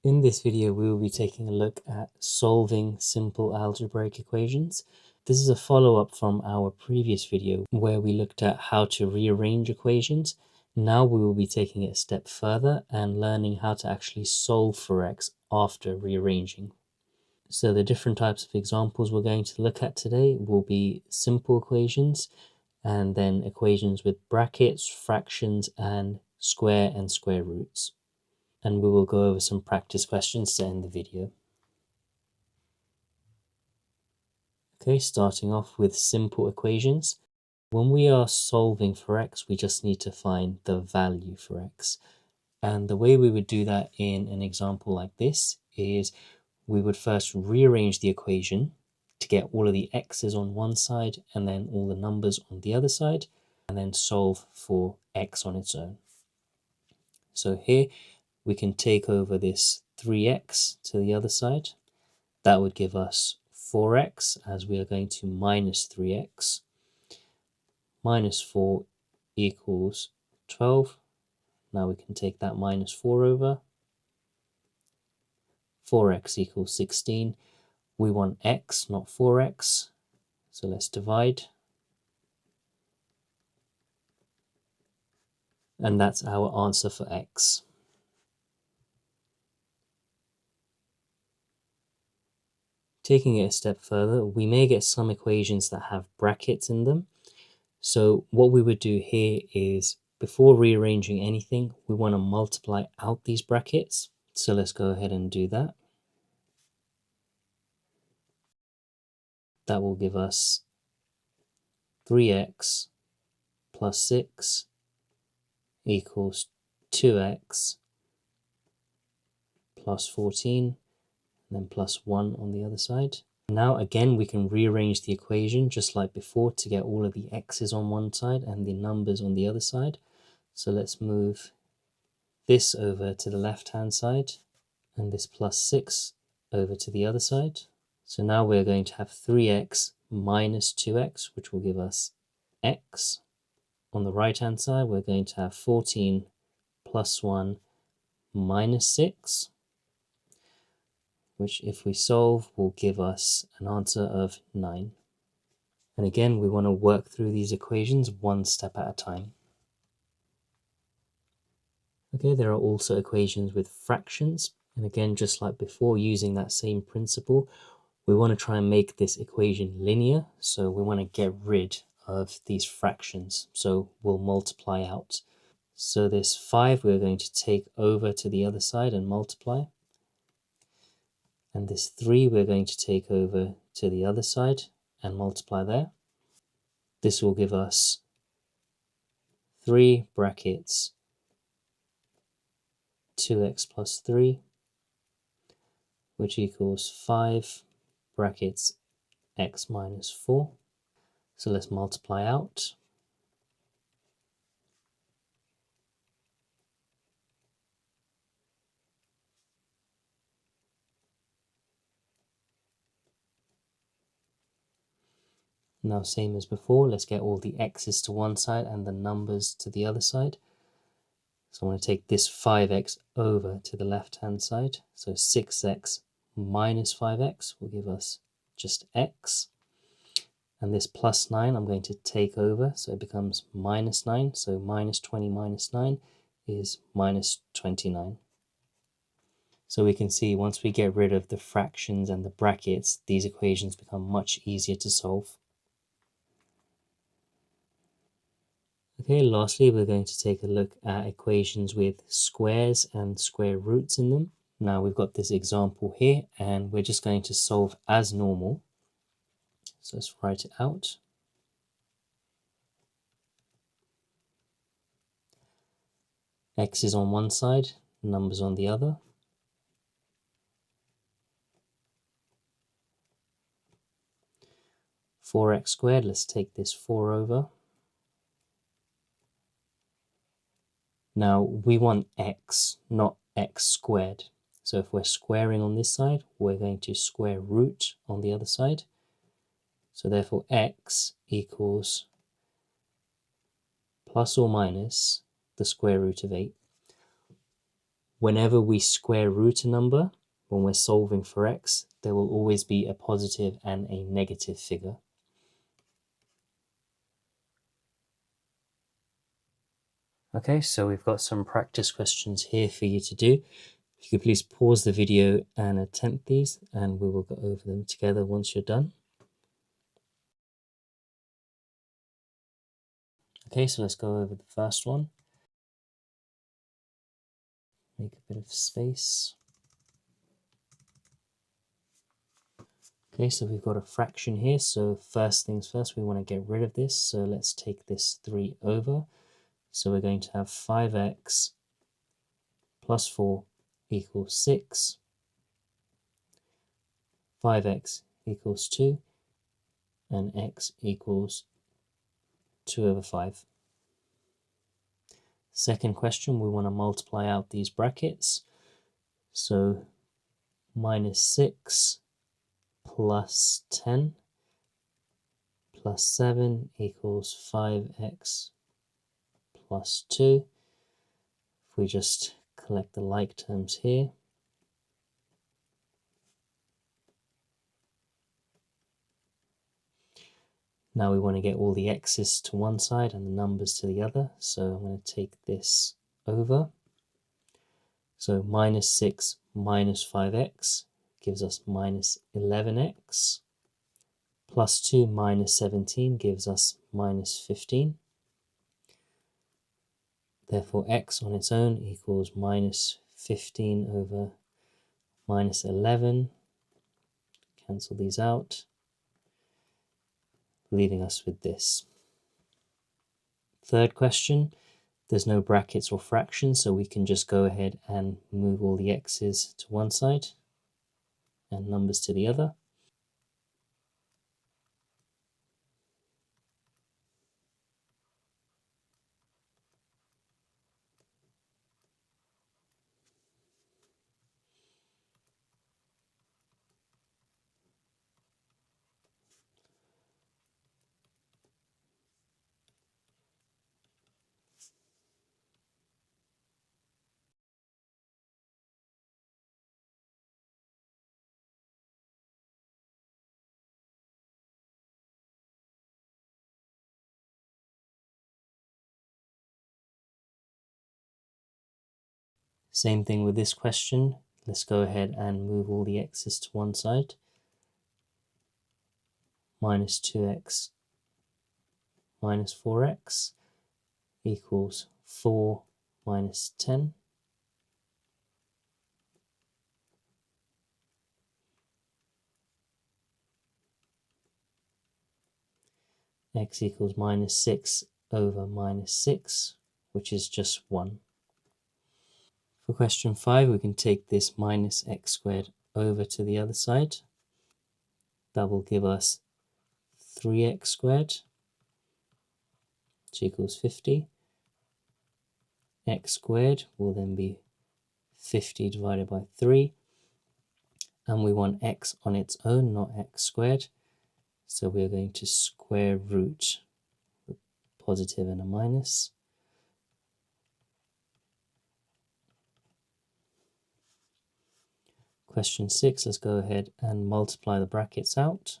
In this video, we will be taking a look at solving simple algebraic equations. This is a follow-up from our previous video where we looked at how to rearrange equations. Now we will be taking it a step further and learning how to actually solve for x after rearranging. So the different types of examples we're going to look at today will be simple equations, and then equations with brackets, fractions, and square roots. And we will go over some practice questions to end the video. Okay, starting off with simple equations. When we are solving for x, we just need to find the value for x. And the way we would do that in an example like this is we would first rearrange the equation to get all of the x's on one side and then all the numbers on the other side, and then solve for x on its own. So here we can take over this 3x to the other side. That would give us 4x, as we are going to minus 3x. Minus 4 equals 12. Now we can take that minus 4 over. 4x equals 16. We want x, not 4x. So let's divide. And that's our answer for x. Taking it a step further, we may get some equations that have brackets in them. So what we would do here is, before rearranging anything, we want to multiply out these brackets. So let's go ahead and do that. That will give us 3x plus 6 equals 2x plus 14, and then plus 1 on the other side. Now again, we can rearrange the equation just like before to get all of the x's on one side and the numbers on the other side. So let's move this over to the left-hand side and this plus 6 over to the other side. So now we're going to have 3x minus 2x, which will give us x. On the right-hand side, we're going to have 14 plus 1 minus 6, which if we solve will give us an answer of 9. And again, we want to work through these equations one step at a time. Okay, there are also equations with fractions. And again, just like before, using that same principle, we want to try and make this equation linear. So we want to get rid of these fractions. So we'll multiply out. So this 5 we're going to take over to the other side and multiply. And this 3 we're going to take over to the other side and multiply there. This will give us 3 brackets 2x plus 3, which equals 5 brackets x minus 4. So let's multiply out. Now, same as before, let's get all the x's to one side and the numbers to the other side. So I want to take this 5x over to the left-hand side. So 6x minus 5x will give us just x. And this plus 9 I'm going to take over, so it becomes minus 9. So minus 20 minus 9 is minus 29. So we can see once we get rid of the fractions and the brackets, these equations become much easier to solve. Okay, lastly, we're going to take a look at equations with squares and square roots in them. Now we've got this example here, and we're just going to solve as normal. So let's write it out. X is on one side, numbers on the other. Four x squared, let's take this 4 over. Now we want x, not x squared. So if we're squaring on this side, we're going to square root on the other side. So therefore x equals plus or minus the square root of 8. Whenever we square root a number, when we're solving for x, there will always be a positive and a negative figure. Okay, so we've got some practice questions here for you to do. If you could please pause the video and attempt these, and we will go over them together once you're done. Okay, so let's go over the first one. Make a bit of space. Okay, so we've got a fraction here, so first things first, we want to get rid of this, so let's take this 3 over. So we're going to have 5x plus 4 equals 6, 5x equals 2, and x equals 2 over 5. Second question, we want to multiply out these brackets. So minus 6 plus 10 plus 7 equals 5x plus 2. If we just collect the like terms here, now we want to get all the x's to one side and the numbers to the other. So I'm going to take this over. So minus 6 minus 5x gives us minus 11x. Plus 2 minus 17 gives us minus 15. Therefore, x on its own equals minus 15 over minus 11. Cancel these out, leaving us with this. Third question, there's no brackets or fractions, so we can just go ahead and move all the x's to one side and numbers to the other. Same thing with this question. Let's go ahead and move all the x's to one side. Minus 2x minus 4x equals 4 minus 10. X equals minus 6 over minus 6, which is just 1. For question 5, we can take this minus x squared over to the other side. That will give us 3x squared, which equals 50. X squared will then be 50 divided by 3. And we want x on its own, not x squared. So we're going to square root a positive and a minus. Question 6, let's go ahead and multiply the brackets out.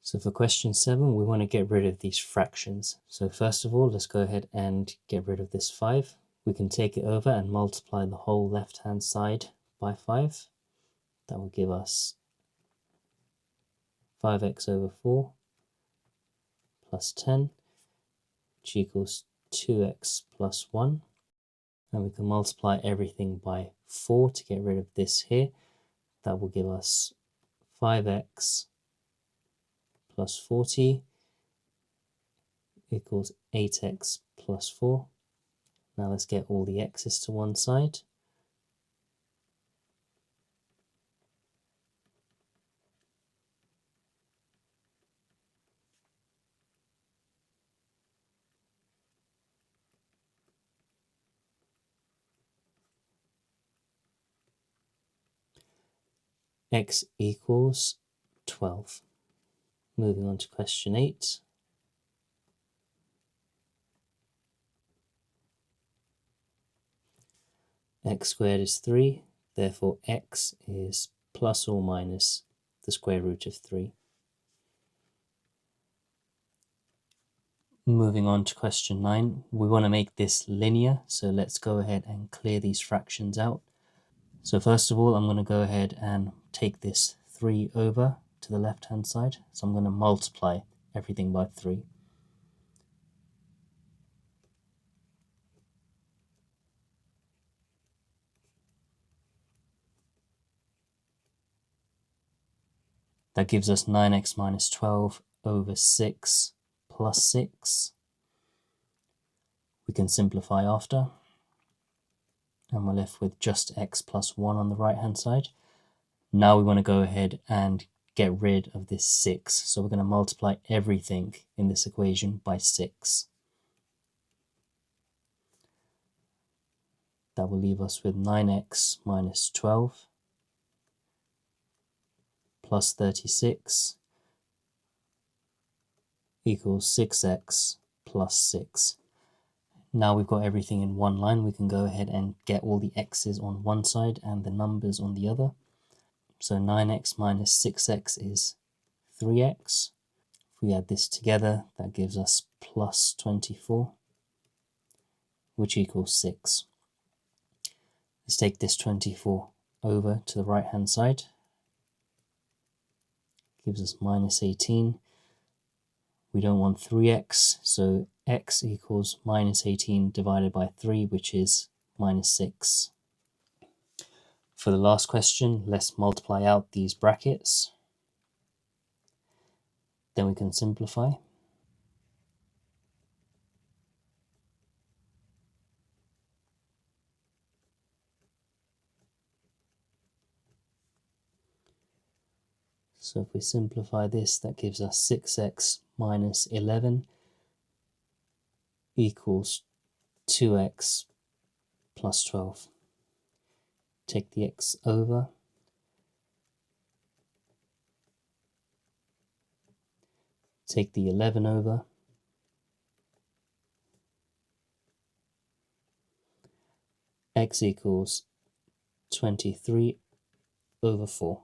So for question 7, we want to get rid of these fractions. So first of all, let's go ahead and get rid of this 5. We can take it over and multiply the whole left-hand side by 5. That will give us 5x over 4 plus 10, which equals 2x plus 1. And we can multiply everything by 4 to get rid of this here. That will give us 5x plus 40 equals 8x plus 4. Now let's get all the x's to one side. X equals 12. Moving on to question 8. X squared is 3, therefore x is plus or minus the square root of 3. Moving on to question 9, we want to make this linear, so let's go ahead and clear these fractions out. So first of all, I'm going to go ahead and take this 3 over to the left hand side, so I'm going to multiply everything by 3. That gives us 9x minus 12 over 6 plus 6. We can simplify after, and we're left with just x plus 1 on the right hand side. Now we want to go ahead and get rid of this 6, so we're going to multiply everything in this equation by 6. That will leave us with 9x minus 12 plus 36 equals 6x plus 6. Now we've got everything in one line, we can go ahead and get all the x's on one side and the numbers on the other. So 9x minus 6x is 3x. If we add this together, that gives us plus 24, which equals 6. Let's take this 24 over to the right hand side. Gives us minus 18. We don't want 3x, so x equals minus 18 divided by 3, which is minus 6. For the last question, let's multiply out these brackets. Then we can simplify. So if we simplify this, that gives us 6x minus 11 equals 2x plus 12. Take the x over. Take the 11 over. X equals 23 over 4.